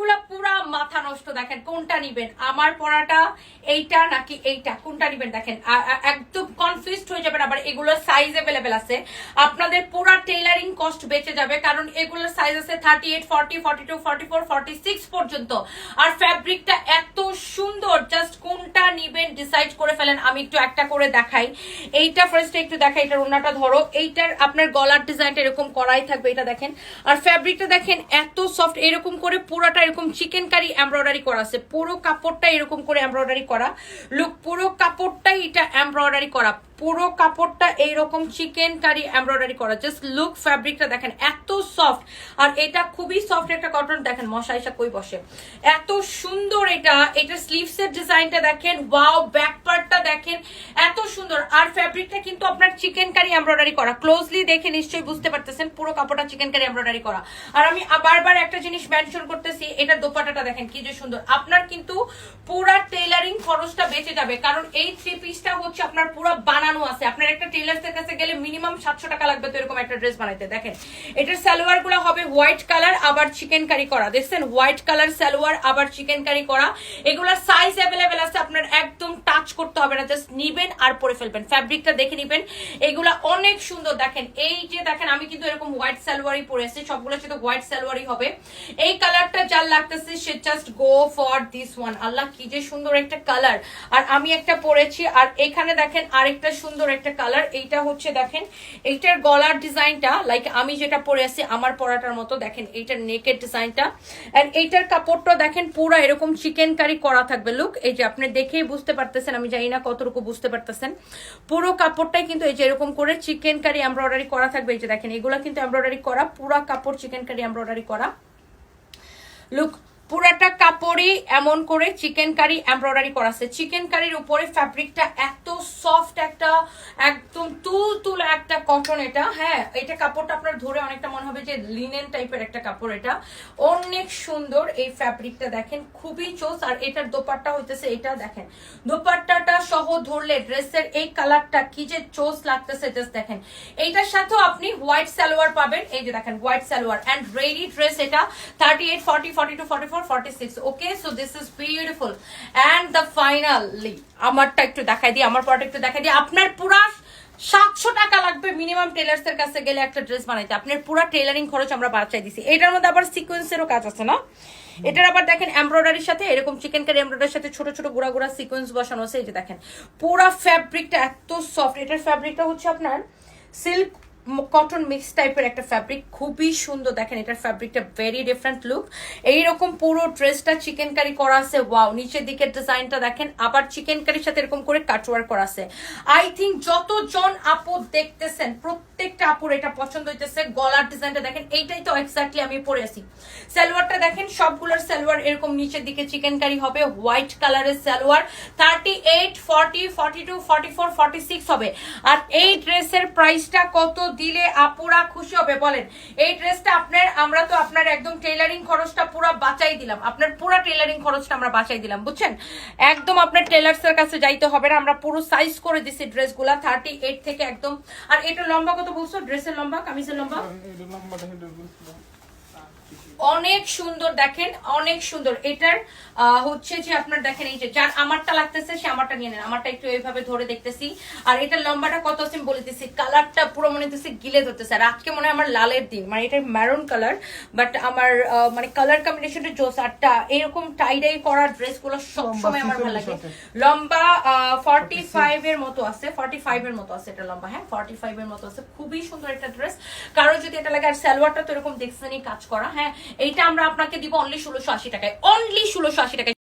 কালারগুলো পুরা মাথা নষ্ট। দেখেন কোনটা নিবেন, আমার পরাটা এইটা নাকি এইটা, কোনটা নিবেন দেখেন একদম কনফিউজড হয়ে যাবেন। আবার এগুলোর সাইজ अवेलेबल আছে, আপনাদের পুরা টেইলারিং কস্ট বেঁচে যাবে, কারণ এগুলোর সাইজ আছে 38, 40, 42, 44, 46 পর্যন্ত। আর ফ্যাব্রিকটা এত সুন্দর, জাস্ট কোনটা নিবেন ডিসাইড করে ফেলেন। আমি একটু একটা করে দেখাই। এইটা ফার্স্টে একটু দেখাই, এটার ওন্নাটা ধরো, এইটার আপনার গলার ডিজাইনটা এরকম করাই থাকবে, এটা দেখেন। আর ফ্যাব্রিকটা দেখেন এত সফট, এরকম করে পুরোটা এরকম চিকেন কারি এমব্রয়ডারি করা আছে, পুরো কাপড়টা এরকম করে এমব্রয়ডারি করা। লুক, পুরো কাপড়টাই এটা এমব্রয়ডারি করা, পুরো কাপড়টা এইরকম চিকেন কারি এমব্রয়ডারি করা। জাস্ট লুক, ফ্যাব্রিকটা দেখেন এত সফট, আর এটা খুবই সফট একটা কটন। দেখেন মশা এসা কই বসে, এত সুন্দর এটা। এটা স্লিভস এর ডিজাইনটা দেখেন, ওয়াও, ব্যাক পার্টটা দেখেন এত সুন্দর। আর ফ্যাব্রিকটা কিন্তু আপনার চিকেন কারি এমব্রয়ডারি করা, ক্লোজলি দেখে নিশ্চয়ই বুঝতে পারতেছেন পুরো কাপড়টা চিকেন কারি এমব্রয়ডারি করা। আর আমি বারবার একটা জিনিস মেনশন করতেছি, এটা দোপাট্টাটা দেখেন কি যে সুন্দর। আপনার কিন্তু পুরা টেইলারিং খরচটা বেঁচে যাবে, কারণ এই থ্রি পিসটা হচ্ছে আপনার পুরো বানানো আছে। আপনার একটা টেইলার্সের কাছে গেলে মিনিমাম 700 টাকা লাগবে তো এরকম একটা ড্রেস বানাইতে। দেখেন এটার সালোয়ার গুলো হবে হোয়াইট কালার, আবার চিকেন কারি করা। দেখছেন হোয়াইট কালার সালোয়ার, আবার চিকেন কারি করা। এগুলোর সাইজ अवेलेबल আছে, আপনার একদম টাচ করতে হবে না, জাস্ট নিবেন আর পরে ফেলবেন। ফ্যাব্রিকটা দেখে নিবেন, এগুলা অনেক সুন্দর। দেখেন এই যে দেখেন, আমি কিন্তু এরকম হোয়াইট সালোয়ারই পরেছি, সবগুলোর সাথে হোয়াইট সালোয়ারই হবে। এই কালারটা যার লাগতেছে সে just go for this one. আল্লাহ কি যে সুন্দর একটা কালার। আর আমি একটা পরেছি, আর এখানে দেখেন আরেকটা সুন্দর একটা কালার। এইটা হচ্ছে দেখেন এইটার গলার ডিজাইনটা লাইক আমি যেটা পরে আছি আমার পরাটার মতো। দেখেন এইটার নেকের ডিজাইনটা, এন্ড এইটার কাপড়টা দেখেন পুরো এরকম চিকেন কারি করা থাকবে। লুক, এই যে আপনি দেখেই বুঝতে পারতেছেন, আমি জানি না কতটুকু বুঝতে পারতেছেন, পুরো কাপড়টাই কিন্তু এই যে এরকম করে চিকেন কারি এমব্রয়ডারি করা থাকবে। এই যে দেখেন এগুলা কিন্তু এমব্রয়ডারি করা, পুরো কাপড় চিকেন কারি এমব্রয়ডারি করা। লুক, পুরাটা কাপড়ই এমন করে চিকেন কারি এমব্রয়ডারি করা আছে। চিকেন কারির উপরে ফ্যাব্রিকটা এত সফট, একটা একদম তুল একটা কটন এটা। হ্যাঁ, এটা কাপড়টা আপনার ধরে অনেকটা মনে হবে যে লিনেন টাইপের একটা কাপড়। এটা অনেক সুন্দর, এই ফ্যাব্রিকটা দেখেন খুবই চোস। আর এটার দোপাট্টা হইতেছে এটা, দেখেন দোপাট্টাটা সহ ধরলে ড্রেসের এই কালারটা কি যে চোস লাগতেছে, জাস্ট দেখেন। এইটার সাথেও আপনি হোয়াইট সালোয়ার পাবেন, এই যে দেখেন white salwar and ready dress. এটা 38, 40, 42, 44, 46। Okay, so this is beautiful. And the finally আমারটা একটু দেখাই দিই, আমার পরটা একটু দেখাই দিই। আপনার পুরা 700 টাকা লাগবে মিনিমাম টেলার্স এর কাছে গেলে একটা ড্রেস বানাইতে। আপনার পুরো টেলারিং খরচ আমরা বাঁচাই দিছি। এটার মধ্যে আবার সিকোয়েন্সেরও কাজ আছে না, এটার আবার দেখেন এমব্রয়ডারির সাথে এরকম চিকেন কারি এমব্রয়ডারির সাথে ছোট ছোট গুড়া গুড়া সিকোয়েন্স বসানো আছে। এই যে দেখেন পুরো ফ্যাব্রিকটা এত সফট। এটার ফ্যাব্রিকটা হচ্ছে আপনার সিল্ক কটন মিক্স টাইপের একটা ফ্যাব্রিক, খুবই সুন্দর। দেখেন এটার ফ্যাব্রিকটা ভেরি ডিফারেন্ট লুক। এইরকম পুরো ড্রেসটা চিকেন কারি করা আছে, ওয়াও। নিচের দিকের ডিজাইনটা দেখেন, আবার চিকেন কারির সাথে এরকম করে কাটওয়ার্ক করা আছে। আই থিঙ্ক যতজন আপু দেখতেছেন প্রত্যেকটা আপুর এটা পছন্দ হইতেছে। গলার ডিজাইনটা দেখেন, এইটাই তো এক্স্যাক্টলি আমি পরে আছি। সালোয়ারটা দেখেন, সবগুলোর সালোয়ার এরকম নিচের দিকে চিকেন কারি হবে, হোয়াইট কালারের সালোয়ার। 38, 40, 42, 44, 46 হবে। আর এই ড্রেসের প্রাইসটা কত দিলে আপুরা খুশি হবে বলেন? এই ড্রেসটা আপনার, আমরা তো আপনার একদম টেইলারিং খরচটা পুরো বাঁচাই দিলাম, আপনার পুরো টেইলারিং খরচটা আমরা বাঁচাই দিলাম, বুঝছেন? একদম আপনার টেলার্সের কাছে যাইতে হবে না, আমরা পুরো সাইজ করে দিছি ড্রেসগুলা 38 থেকে একদম। আর এটা লম্বা কত বলছো? ড্রেসের লম্বা, কামিজের লম্বা অনেক সুন্দর। দেখেন অনেক সুন্দর। এটার হচ্ছে যে আপনার দেখেন এই যে যার আমারটা লাগতেছে সে আমারটা নিয়ে নেন, আমারটা একটু এইভাবে ধরে দেখতেছি। আর এটার লম্বাটা কত আছে আমি বলতেছি, কালারটা পুরো মনে হচ্ছে গিলে ধরতেছে। আর আজকে মনে হয় আমার লালের দিন, মানে এটা ম্যারুন কালার, বাট আমার মানে কালার কম্বিনেশনটা জোস। আরটা এরকম টাইডাই করা ড্রেসগুলো সবসময় আমার ভালো লাগে। লম্বা 45 এর মতো আছে, 45 এর মতো আছে এটা লম্বা। হ্যাঁ 45 এর মতো আছে, খুবই সুন্দর একটা ড্রেস। কারো যদি এটা লাগে, আর সালোয়ারটা তো এরকম দেখছেনই কাজ করা। হ্যাঁ, এইটা আমরা আপনাকে দিব অনলি 1680 টাকায়, অনলি 1680 টাকায়।